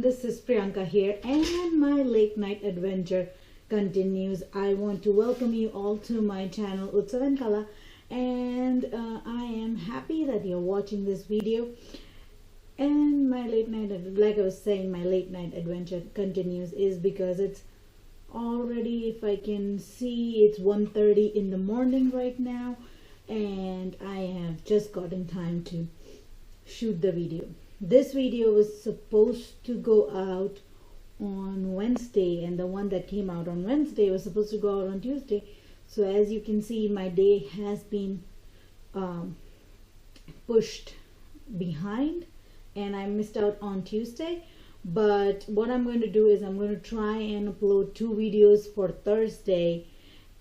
this is Priyanka here, and my late night adventure continues. I want to welcome you all to my channel Utsav and Kala, and I am happy that you're watching this video. And my late night, like I was saying, my late night adventure continues is because it's already, if I can see, it's 1:30 in the morning right now, and I have just gotten time to shoot the video. This video was supposed to go out on Wednesday, and the one that came out on Wednesday was supposed to go out on Tuesday. So as you can see, my day has been pushed behind, and I missed out on Tuesday. But what I'm going to do is I'm going to try and upload 2 videos for Thursday,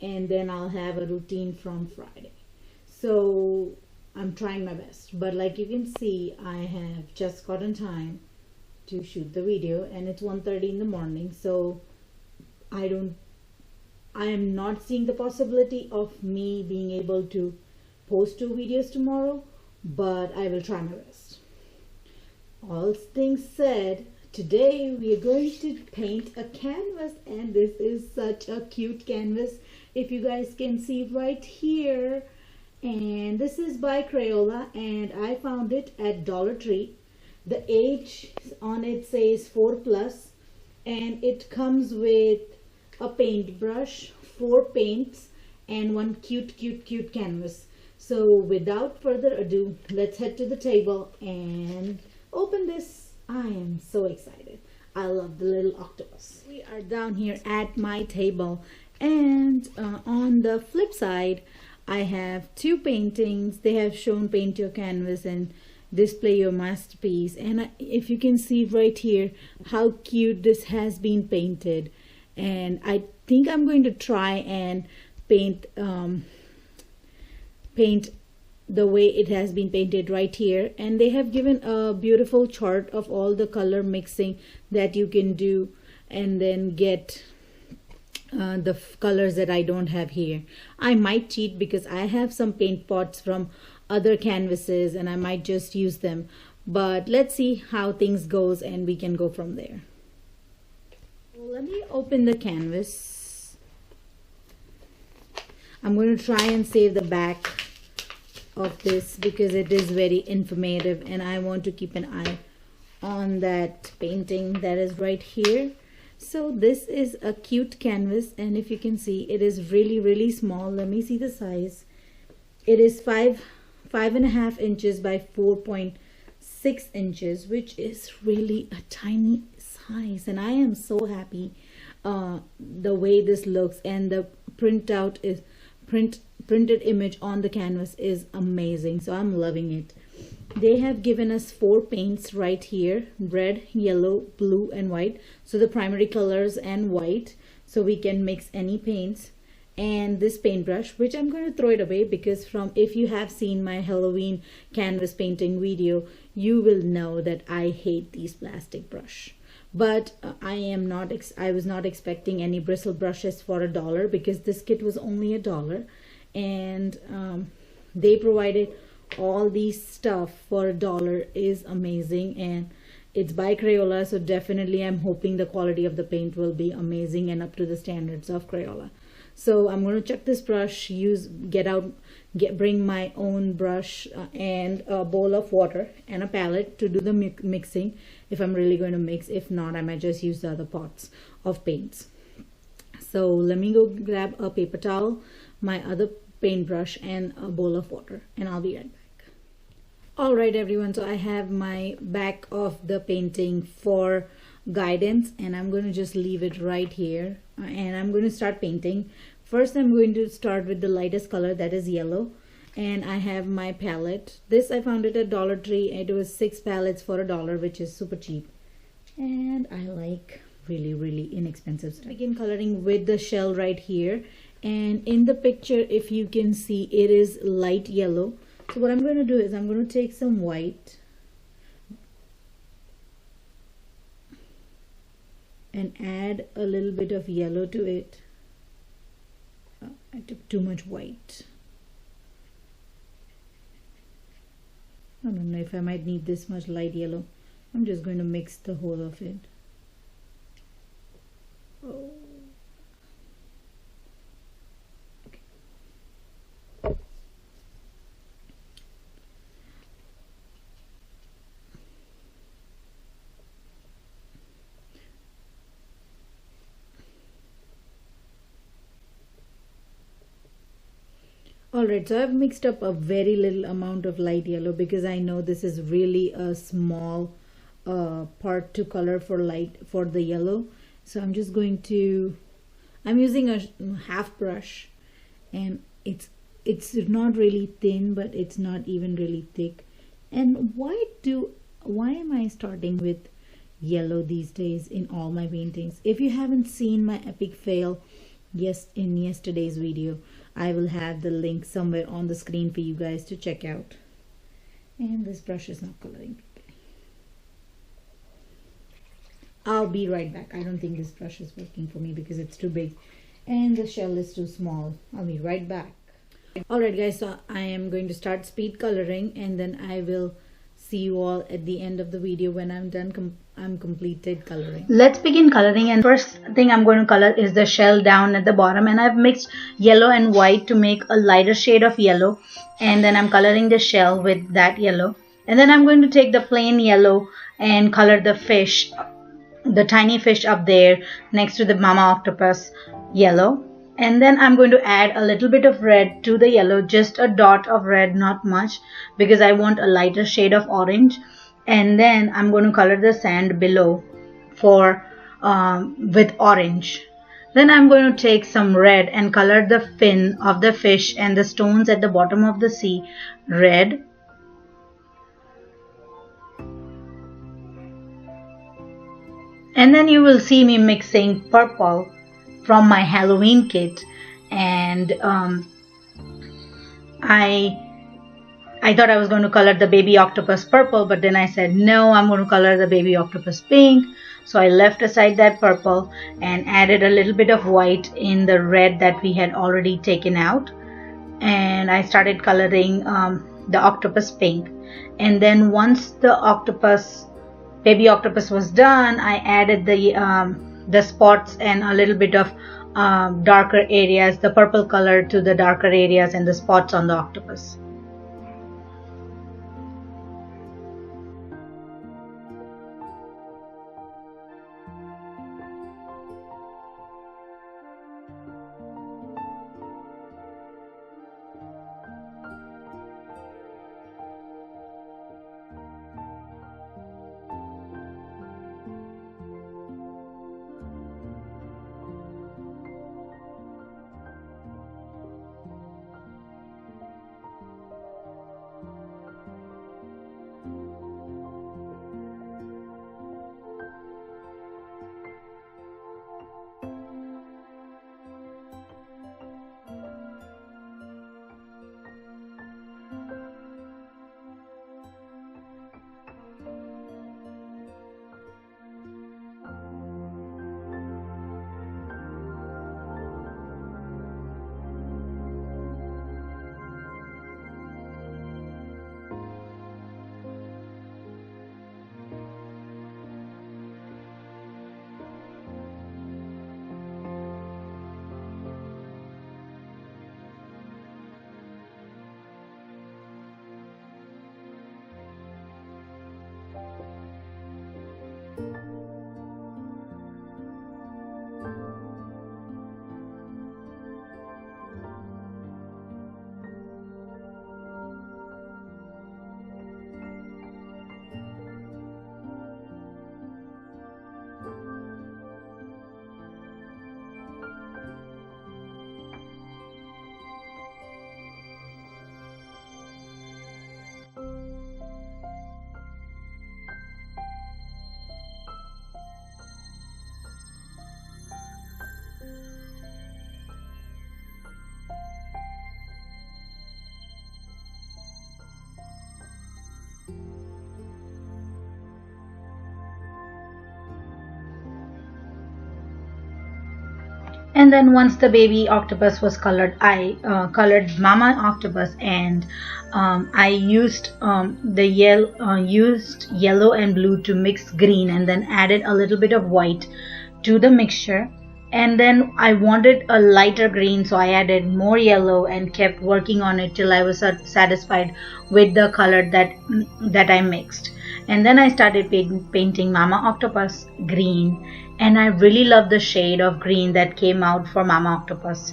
and then I'll have a routine from Friday. So I'm trying my best, but like you can see, I have just gotten time to shoot the video, and it's 1:30 in the morning. So I am not seeing the possibility of me being able to post 2 videos tomorrow, but I will try my best. All things said, today we are going to paint a canvas, and this is such a cute canvas, if you guys can see right here. And this is by Crayola, and I found it at Dollar Tree. The age on it says 4+, and it comes with a paintbrush, 4 paints, and one cute canvas. So without further ado, let's head to the table and open this. I am so excited. I love the little octopus. We are down here at my table, and on the flip side, I have 2 paintings. They have shown paint your canvas and display your masterpiece. And if you can see right here how cute this has been painted, and I think I'm going to try and paint the way it has been painted right here. And they have given a beautiful chart of all the color mixing that you can do, and then get the colors that I don't have here. I might cheat because I have some paint pots from other canvases, and I might just use them, but let's see how things goes, and we can go from there. Well, let me open the canvas. I'm going to try and save the back of this because it is very informative, and I want to keep an eye on that painting that is right here. So this is a cute canvas, and if you can see, it is really small. Let me see the size. It is 5.5 inches by 4.6 inches, which is really a tiny size, and I am so happy the way this looks, and the printed image on the canvas is amazing. So I'm loving it. They have given us 4 paints right here: red, yellow, blue, and white. So the primary colors and white, so we can mix any paints. And this paintbrush, which I'm going to throw it away because if you have seen my Halloween canvas painting video, you will know that I hate these plastic brush. But I was not expecting any bristle brushes for $1 because this kit was only $1, and they provided all these stuff for $1 is amazing, and it's by Crayola, so definitely I'm hoping the quality of the paint will be amazing and up to the standards of Crayola. So I'm going to check this brush, bring my own brush and a bowl of water and a palette to do the mixing if I'm really going to mix. If not, I might just use the other pots of paints. So let me go grab a paper towel, my other paintbrush, and a bowl of water, and I'll be right back. Alright everyone, so I have my back of the painting for guidance, and I'm going to just leave it right here, and I'm going to start painting. First I'm going to start with the lightest color, that is yellow, and I have my palette. This I found it at Dollar Tree. It was 6 palettes for $1, which is super cheap, and I like really inexpensive stuff. I begin coloring with the shell right here, and in the picture, if you can see, it is light yellow. So what I'm going to do is I'm going to take some white and add a little bit of yellow to it. Oh, I took too much white. I don't know if I might need this much light yellow. I'm just going to mix the whole of it. Alright, so I've mixed up a very little amount of light yellow because I know this is really a small part to color for the yellow. So I'm just going to, I'm using a half brush, and it's not really thin, but it's not even really thick. And why am I starting with yellow these days in all my paintings? If you haven't seen my epic fail in yesterday's video, I will have the link somewhere on the screen for you guys to check out. And this brush is not coloring. I'll be right back. I don't think this brush is working for me because it's too big and the shell is too small. I'll be right back. Alright guys, so I am going to start speed coloring, and then I will see you all at the end of the video when I'm done. I'm completed coloring. Let's begin coloring, and first thing I'm going to color is the shell down at the bottom, and I've mixed yellow and white to make a lighter shade of yellow, and then I'm coloring the shell with that yellow. And then I'm going to take the plain yellow and color the fish, the tiny fish up there next to the mama octopus, yellow. And then I'm going to add a little bit of red to the yellow, just a dot of red, not much, because I want a lighter shade of orange. And then I'm going to color the sand below with orange. Then I'm going to take some red and color the fin of the fish and the stones at the bottom of the sea red. And then you will see me mixing purple from my Halloween kit, and I thought I was going to color the baby octopus purple, but then I said no, I'm going to color the baby octopus pink. So I left aside that purple and added a little bit of white in the red that we had already taken out, and I started coloring the octopus pink. And then once the baby octopus was done, I added the spots and a little bit of darker areas, the purple color to the darker areas and the spots on the octopus. And then once the baby octopus was colored, I colored mama octopus, and I used yellow and blue to mix green, and then added a little bit of white to the mixture. And then I wanted a lighter green, so I added more yellow and kept working on it till I was satisfied with the color that I mixed. And then I started painting mama octopus green, and I really love the shade of green that came out for mama octopus.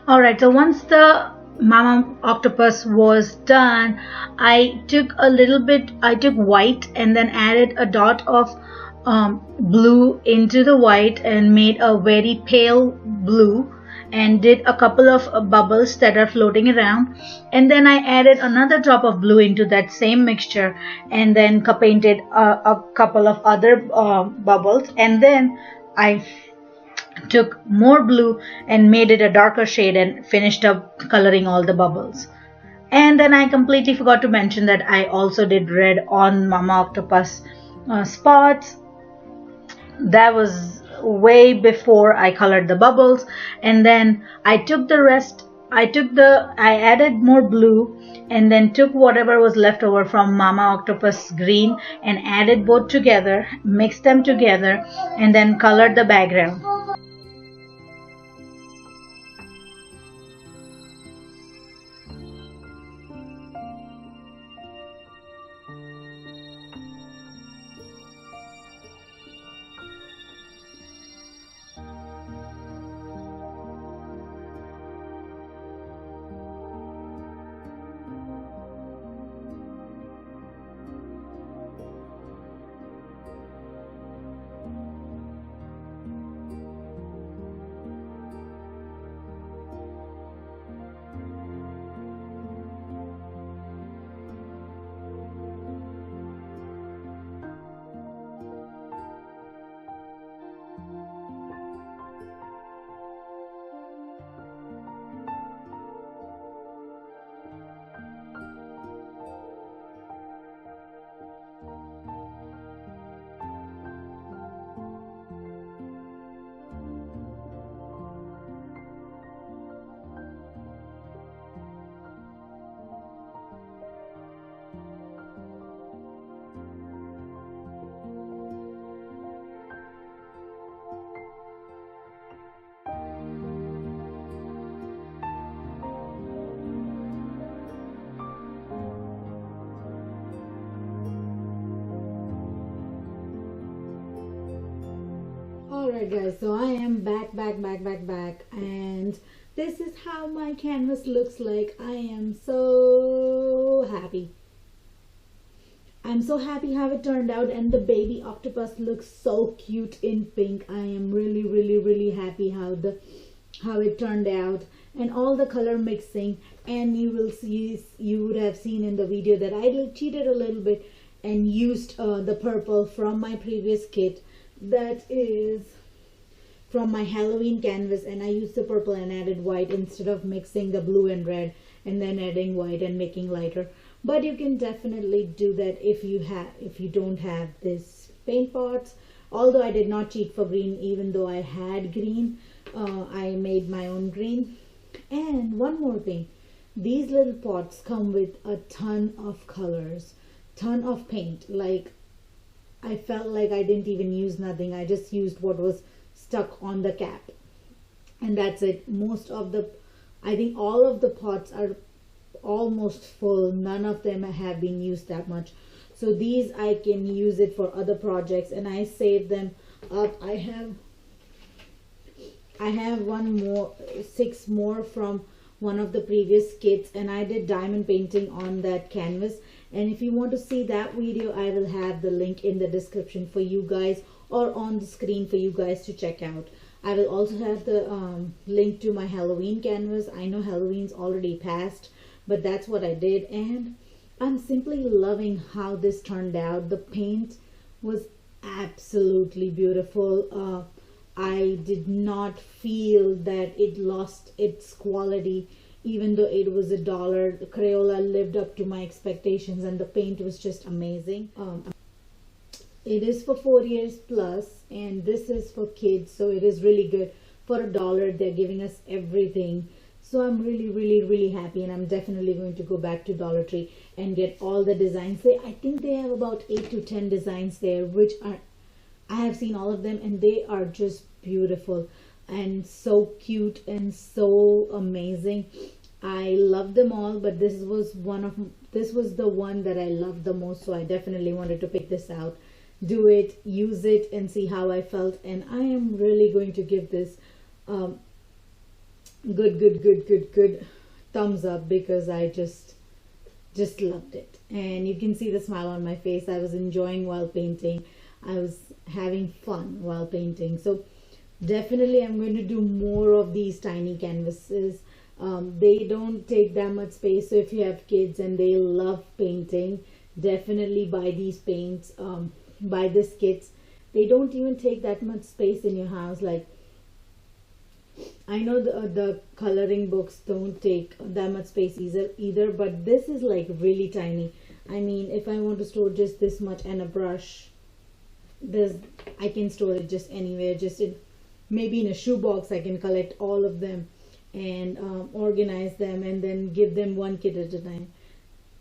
Alright, so once the Mama Octopus was done, I took white and then added a dot of blue into the white and made a very pale blue and did a couple of bubbles that are floating around, and then I added another drop of blue into that same mixture and then painted a couple of other bubbles, and then I took more blue and made it a darker shade and finished up coloring all the bubbles. And then I completely forgot to mention that I also did red on Mama Octopus spots. That was way before I colored the bubbles. And then I took the rest, I added more blue and then took whatever was left over from Mama Octopus green and added both together, mixed them together, and then colored the background. Alright guys, so I am back, and this is how my canvas looks like. I am so happy. I'm so happy how it turned out, and the baby octopus looks so cute in pink. I am really happy how it turned out, and all the color mixing. And you would have seen in the video that I cheated a little bit and used the purple from my previous kit, that is from my Halloween canvas, and I used the purple and added white instead of mixing the blue and red and then adding white and making lighter. But you can definitely do that if you don't have this paint pots. Although I did not cheat for green, even though I had green, I made my own green. And one more thing, these little pots come with a ton of colors, ton of paint. Like, I felt like I didn't even use nothing. I just used what was stuck on the cap, and that's it. I think all of the pots are almost full. None of them have been used that much, so these I can use it for other projects, and I saved them up. I have 6 more from one of the previous kits, and I did diamond painting on that canvas. And if you want to see that video, I will have the link in the description for you guys, or on the screen for you guys to check out. I will also have the link to my Halloween canvas. I know Halloween's already passed, but that's what I did, and I'm simply loving how this turned out. The paint was absolutely beautiful. I did not feel that it lost its quality, even though it was $1. Crayola lived up to my expectations, and the paint was just amazing. It is for 4 years plus, and this is for kids, so it is really good. For $1, they're giving us everything. So I'm really happy, and I'm definitely going to go back to Dollar Tree and get all the designs. I think they have about 8 to 10 designs there, which I have seen all of them, and they are just beautiful and so cute and so amazing. I love them all, but this was the one that I loved the most, so I definitely wanted to pick this out, do it, use it, and see how I felt. And I am really going to give this good thumbs up, because I just loved it. And you can see the smile on my face. I was enjoying while painting. I was having fun while painting. So definitely I'm going to do more of these tiny canvases. They don't take that much space, so if you have kids and they love painting, definitely buy these paints. Buy this kits. They don't even take that much space in your house. Like, I know the coloring books don't take that much space either, but this is like really tiny. I mean, if I want to store just this much and a brush, I can store it just anywhere. Just maybe in a shoebox, I can collect all of them and organize them and then give them one kit at a time.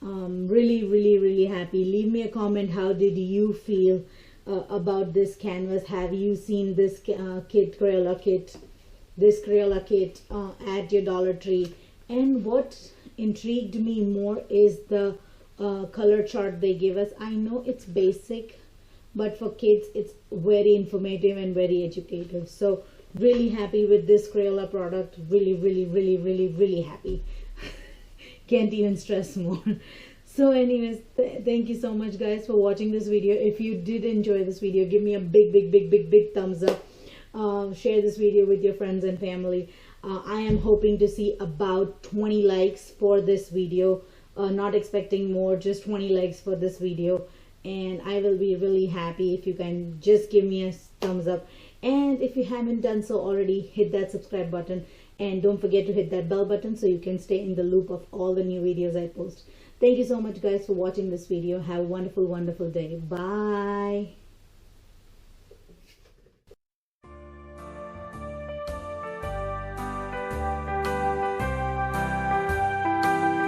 Really happy. Leave me a comment. How did you feel about this canvas? Have you seen this Crayola kit at your Dollar Tree? And what intrigued me more is the color chart they give us. I know it's basic, but for kids it's very informative and very educative. So really happy with this Crayola product. Really happy. Can't even stress more. So anyways, thank you so much guys for watching this video. If you did enjoy this video, give me a big thumbs up. Share this video with your friends and family. I am hoping to see about 20 likes for this video. Not expecting more, just 20 likes for this video, and I will be really happy if you can just give me a thumbs up. And if you haven't done so already, hit that subscribe button, and don't forget to hit that bell button so you can stay in the loop of all the new videos I post. Thank you so much guys for watching this video. Have a wonderful day. Bye.